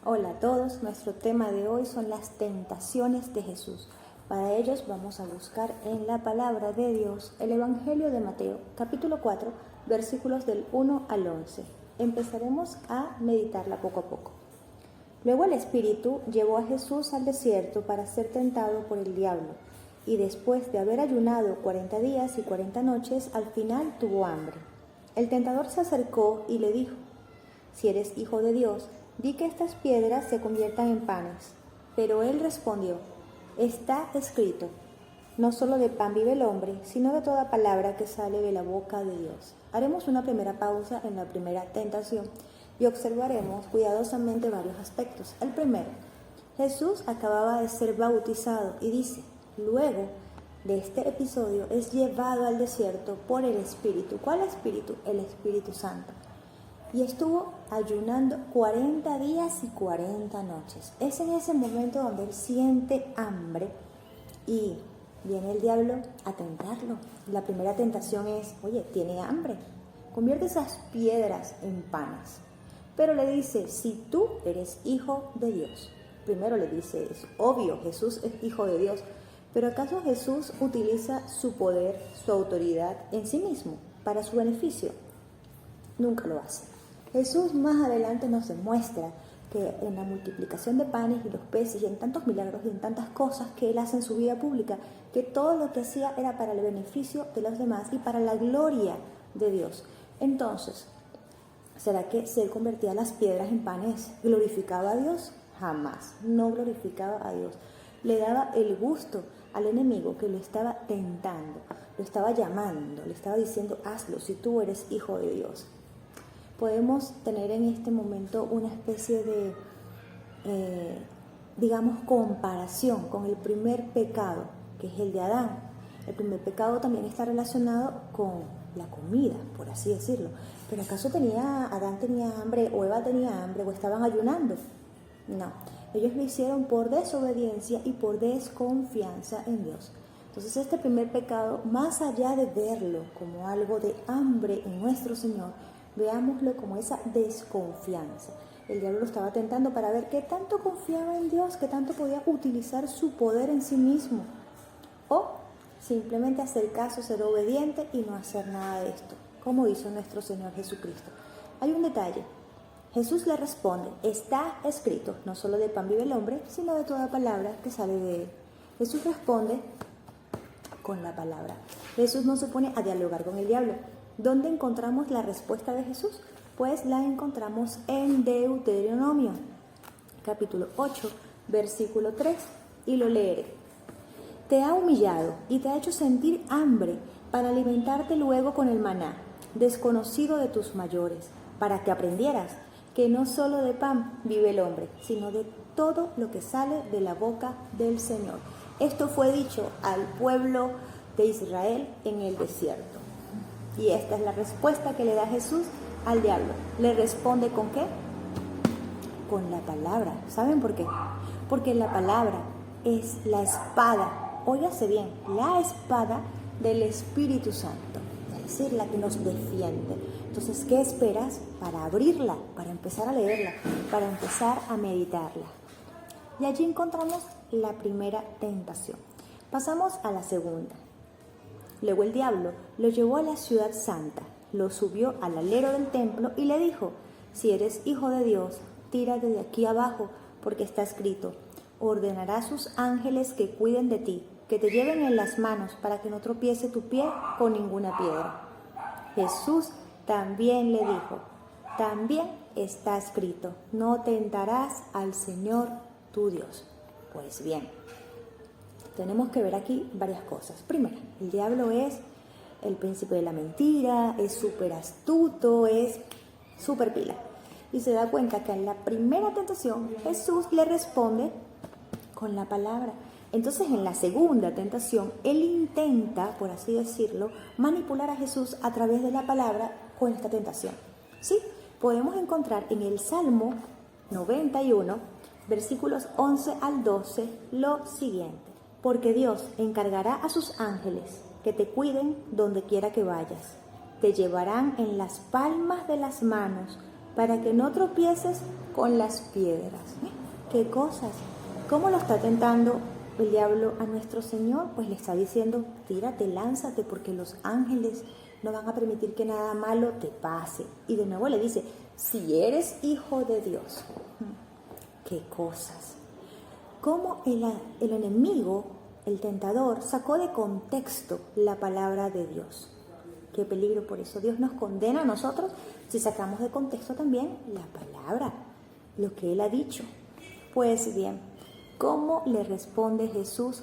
Hola a todos, nuestro tema de hoy son las tentaciones de Jesús. Para ellos vamos a buscar en la palabra de Dios el Evangelio de Mateo, capítulo 4, versículos del 1 al 11. Empezaremos a meditarla poco a poco. Luego el Espíritu llevó a Jesús al desierto para ser tentado por el diablo, y después de haber ayunado 40 días y 40 noches, al final tuvo hambre. El tentador se acercó y le dijo: «Si eres hijo de Dios, di que estas piedras se conviertan en panes». Pero él respondió: «Está escrito, no solo de pan vive el hombre, sino de toda palabra que sale de la boca de Dios». Haremos una primera pausa en la primera tentación y observaremos cuidadosamente varios aspectos. El primero, Jesús acababa de ser bautizado y dice: luego de este episodio es llevado al desierto por el Espíritu. ¿Cuál Espíritu? El Espíritu Santo. Y estuvo ayunando 40 días y 40 noches. Es en ese momento donde él siente hambre y viene el diablo a tentarlo. La primera tentación es: oye, tiene hambre, convierte esas piedras en panes. Pero le dice: si tú eres hijo de Dios. Primero le dice: es obvio, Jesús es hijo de Dios. Pero ¿acaso Jesús utiliza su poder, su autoridad en sí mismo para su beneficio? Nunca lo hace. Jesús más adelante nos demuestra que en la multiplicación de panes y los peces y en tantos milagros y en tantas cosas que él hace en su vida pública, que todo lo que hacía era para el beneficio de los demás y para la gloria de Dios. Entonces, ¿será que si él convertía las piedras en panes glorificaba a Dios? Jamás, no glorificaba a Dios. Le daba el gusto al enemigo que lo estaba tentando, lo estaba llamando, le estaba diciendo: hazlo si tú eres hijo de Dios. Podemos tener en este momento una especie de, comparación con el primer pecado, que es el de Adán. El primer pecado también está relacionado con la comida, por así decirlo. Pero ¿acaso Adán tenía hambre o Eva tenía hambre o estaban ayunando? No, ellos lo hicieron por desobediencia y por desconfianza en Dios. Entonces este primer pecado, más allá de verlo como algo de hambre en nuestro Señor, veámoslo como esa desconfianza. El diablo lo estaba tentando para ver qué tanto confiaba en Dios, qué tanto podía utilizar su poder en sí mismo. O simplemente hacer caso, ser obediente y no hacer nada de esto, como hizo nuestro Señor Jesucristo. Hay un detalle. Jesús le responde: está escrito, no solo de pan vive el hombre, sino de toda palabra que sale de él. Jesús responde con la palabra. Jesús no se pone a dialogar con el diablo. ¿Dónde encontramos la respuesta de Jesús? Pues la encontramos en Deuteronomio, capítulo 8, versículo 3, y lo leeré. Te ha humillado y te ha hecho sentir hambre para alimentarte luego con el maná, desconocido de tus mayores, para que aprendieras que no solo de pan vive el hombre, sino de todo lo que sale de la boca del Señor. Esto fue dicho al pueblo de Israel en el desierto. Y esta es la respuesta que le da Jesús al diablo. ¿Le responde con qué? Con la palabra. ¿Saben por qué? Porque la palabra es la espada, óigase bien, la espada del Espíritu Santo, es decir, la que nos defiende. Entonces, ¿qué esperas para abrirla, para empezar a leerla, para empezar a meditarla? Y allí encontramos la primera tentación. Pasamos a la segunda. Luego el diablo lo llevó a la ciudad santa, lo subió al alero del templo y le dijo: si eres hijo de Dios, tírate de aquí abajo, porque está escrito: ordenará a sus ángeles que cuiden de ti, que te lleven en las manos para que no tropiece tu pie con ninguna piedra. Jesús también le dijo: también está escrito: no tentarás al Señor tu Dios. Pues bien, tenemos que ver aquí varias cosas. Primero, el diablo es el príncipe de la mentira, es súper astuto, es súper pila. Y se da cuenta que en la primera tentación Jesús le responde con la palabra. Entonces en la segunda tentación, él intenta, por así decirlo, manipular a Jesús a través de la palabra con esta tentación. ¿Sí? Podemos encontrar en el Salmo 91, versículos 11 al 12, lo siguiente: porque Dios encargará a sus ángeles que te cuiden donde quiera que vayas. Te llevarán en las palmas de las manos para que no tropieces con las piedras. ¿Qué cosas? ¿Cómo lo está tentando el diablo a nuestro Señor? Pues le está diciendo, tírate, lánzate, porque los ángeles no van a permitir que nada malo te pase. Y de nuevo le dice, si eres hijo de Dios. ¿Qué cosas? Cómo el enemigo, el tentador, sacó de contexto la palabra de Dios. Qué peligro, por eso Dios nos condena a nosotros si sacamos de contexto también la palabra, lo que Él ha dicho. Pues bien, ¿cómo le responde Jesús?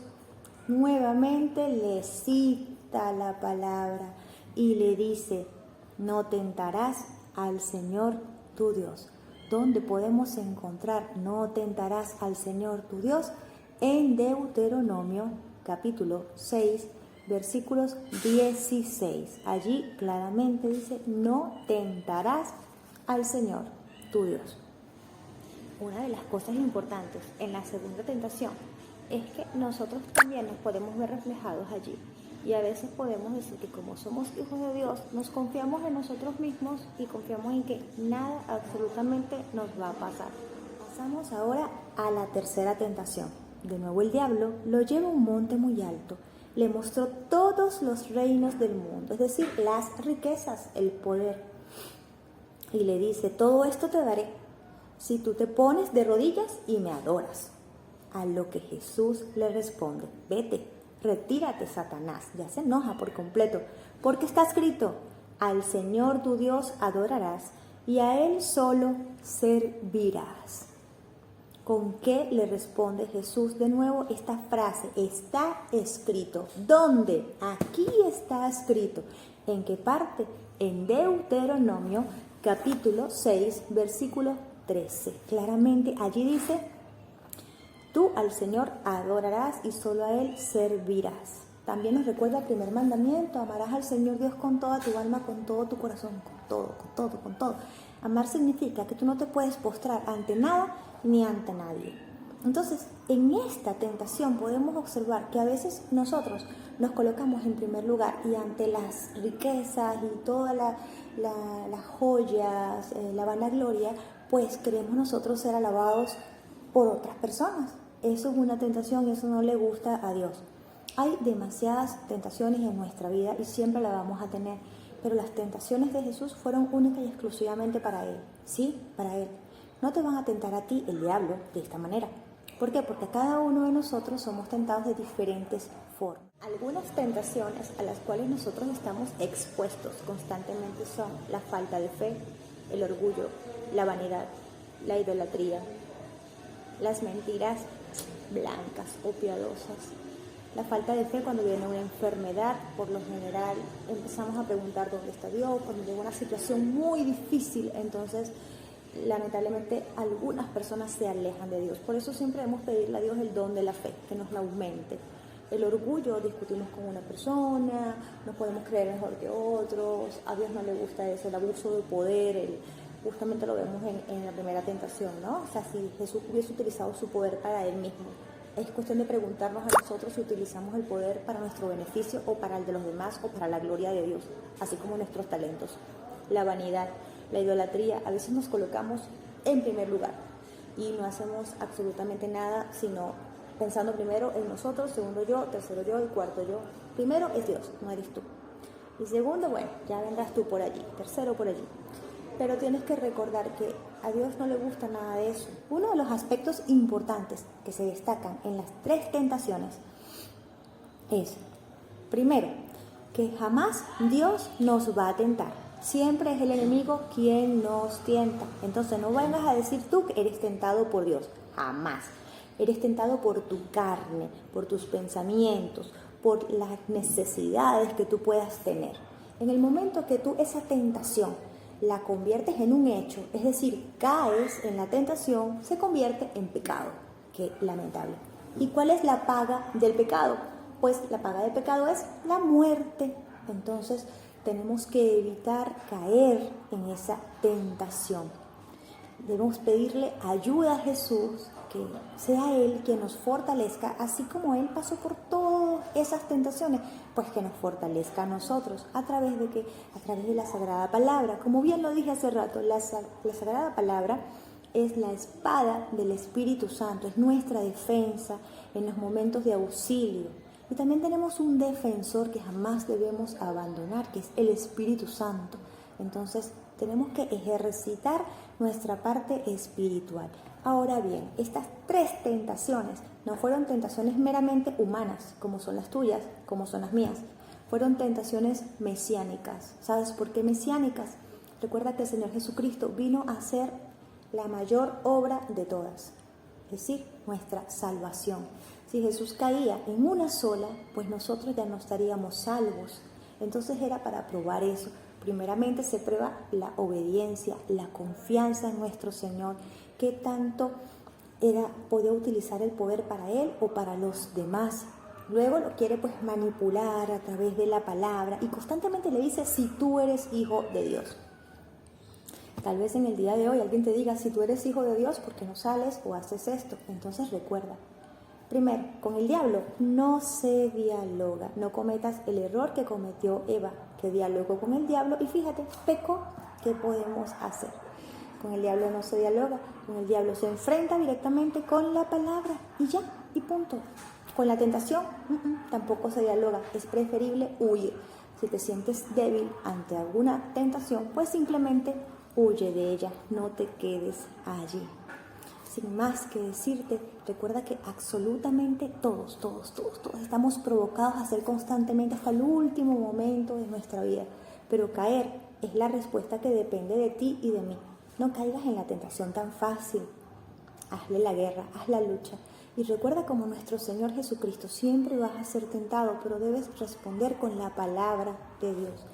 Nuevamente le cita la palabra y le dice, no tentarás al Señor tu Dios. ¿Dónde podemos encontrar no tentarás al Señor tu Dios? En Deuteronomio capítulo 6, versículos 16. Allí claramente dice, no tentarás al Señor tu Dios. Una de las cosas importantes en la segunda tentación es que nosotros también nos podemos ver reflejados allí. Y a veces podemos decir que como somos hijos de Dios, nos confiamos en nosotros mismos y confiamos en que nada absolutamente nos va a pasar. Pasamos ahora a la tercera tentación. De nuevo el diablo lo lleva a un monte muy alto. Le mostró todos los reinos del mundo, es decir, las riquezas, el poder. Y le dice, todo esto te daré si tú te pones de rodillas y me adoras. A lo que Jesús le responde, vete, retírate, Satanás. Ya se enoja por completo, porque está escrito, al Señor tu Dios adorarás y a Él solo servirás. ¿Con qué le responde Jesús de nuevo esta frase? Está escrito. ¿Dónde? Aquí está escrito. ¿En qué parte? En Deuteronomio capítulo 6, versículo 13. Claramente allí dice, tú al Señor adorarás y solo a Él servirás. También nos recuerda el primer mandamiento, amarás al Señor Dios con toda tu alma, con todo tu corazón, con todo. Amar significa que tú no te puedes postrar ante nada ni ante nadie. Entonces, en esta tentación podemos observar que a veces nosotros nos colocamos en primer lugar y ante las riquezas y todas las joyas, la vanagloria, pues queremos nosotros ser alabados por otras personas. Eso es una tentación y eso no le gusta a Dios. Hay demasiadas tentaciones en nuestra vida y siempre la vamos a tener, pero las tentaciones de Jesús fueron únicas y exclusivamente para Él. Sí, para Él. No te van a tentar a ti, el diablo, de esta manera. ¿Por qué? Porque cada uno de nosotros somos tentados de diferentes formas. Algunas tentaciones a las cuales nosotros estamos expuestos constantemente son la falta de fe, el orgullo, la vanidad, la idolatría, las mentiras blancas o piadosas. La falta de fe cuando viene una enfermedad, por lo general empezamos a preguntar dónde está Dios. Cuando llega una situación muy difícil, entonces lamentablemente algunas personas se alejan de Dios. Por eso siempre debemos pedirle a Dios el don de la fe, que nos la aumente. El orgullo, discutimos con una persona, no podemos creer mejor que otros, a Dios no le gusta eso, el abuso de poder, justamente lo vemos en la primera tentación, ¿no? O sea, si Jesús hubiese utilizado su poder para Él mismo, es cuestión de preguntarnos a nosotros si utilizamos el poder para nuestro beneficio o para el de los demás o para la gloria de Dios, así como nuestros talentos. La vanidad, la idolatría, a veces nos colocamos en primer lugar y no hacemos absolutamente nada, sino pensando primero en nosotros, segundo yo, tercero yo y cuarto yo. Primero es Dios, no eres tú. Y segundo, bueno, ya vendrás tú por allí, tercero por allí. Pero tienes que recordar que a Dios no le gusta nada de eso. Uno de los aspectos importantes que se destacan en las tres tentaciones es, primero, que jamás Dios nos va a tentar. Siempre es el enemigo quien nos tienta. Entonces no vengas a decir tú que eres tentado por Dios. Jamás. Eres tentado por tu carne, por tus pensamientos, por las necesidades que tú puedas tener. En el momento que tú esa tentación la conviertes en un hecho, es decir, caes en la tentación, se convierte en pecado. Qué lamentable. ¿Y cuál es la paga del pecado? Pues la paga del pecado es la muerte. Entonces tenemos que evitar caer en esa tentación. Debemos pedirle ayuda a Jesús, que sea Él quien nos fortalezca, así como Él pasó por todos esas tentaciones? Pues que nos fortalezca a nosotros. ¿A través de qué? A través de la Sagrada Palabra. Como bien lo dije hace rato, la Sagrada Palabra es la espada del Espíritu Santo, es nuestra defensa en los momentos de auxilio. Y también tenemos un defensor que jamás debemos abandonar, que es el Espíritu Santo. Entonces tenemos que ejercitar nuestra parte espiritual. Ahora bien, estas 3 tentaciones no fueron tentaciones meramente humanas, como son las tuyas, como son las mías. Fueron tentaciones mesiánicas. ¿Sabes por qué mesiánicas? Recuerda que el Señor Jesucristo vino a hacer la mayor obra de todas, es decir, nuestra salvación. Si Jesús caía en una sola, pues nosotros ya no estaríamos salvos. Entonces era para probar eso. Primeramente se prueba la obediencia, la confianza en nuestro Señor, qué tanto podía utilizar el poder para Él o para los demás. Luego lo quiere pues manipular a través de la palabra y constantemente le dice: si tú eres hijo de Dios. Tal vez en el día de hoy alguien te diga: si tú eres hijo de Dios, ¿por qué no sales o haces esto? Entonces recuerda, primero, con el diablo no se dialoga. No cometas el error que cometió Eva, que dialogó con el diablo y fíjate, pecó. ¿Qué podemos hacer? Con el diablo no se dialoga, con el diablo se enfrenta directamente con la palabra y ya, y punto. Con la tentación tampoco se dialoga, es preferible huir. Si te sientes débil ante alguna tentación, pues simplemente huye de ella, no te quedes allí. Sin más que decirte, recuerda que absolutamente todos estamos provocados a hacer constantemente hasta el último momento de nuestra vida. Pero caer es la respuesta que depende de ti y de mí. No caigas en la tentación tan fácil. Hazle la guerra, haz la lucha. Y recuerda, como nuestro Señor Jesucristo, siempre vas a ser tentado, pero debes responder con la palabra de Dios.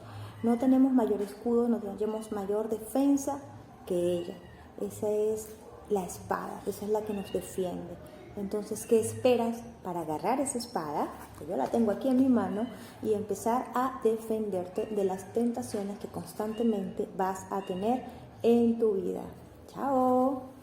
No tenemos mayor escudo, no tenemos mayor defensa que ella. Esa es la espada, esa es la que nos defiende. Entonces, ¿qué esperas para agarrar esa espada, que yo la tengo aquí en mi mano, y empezar a defenderte de las tentaciones que constantemente vas a tener en tu vida? ¡Chao!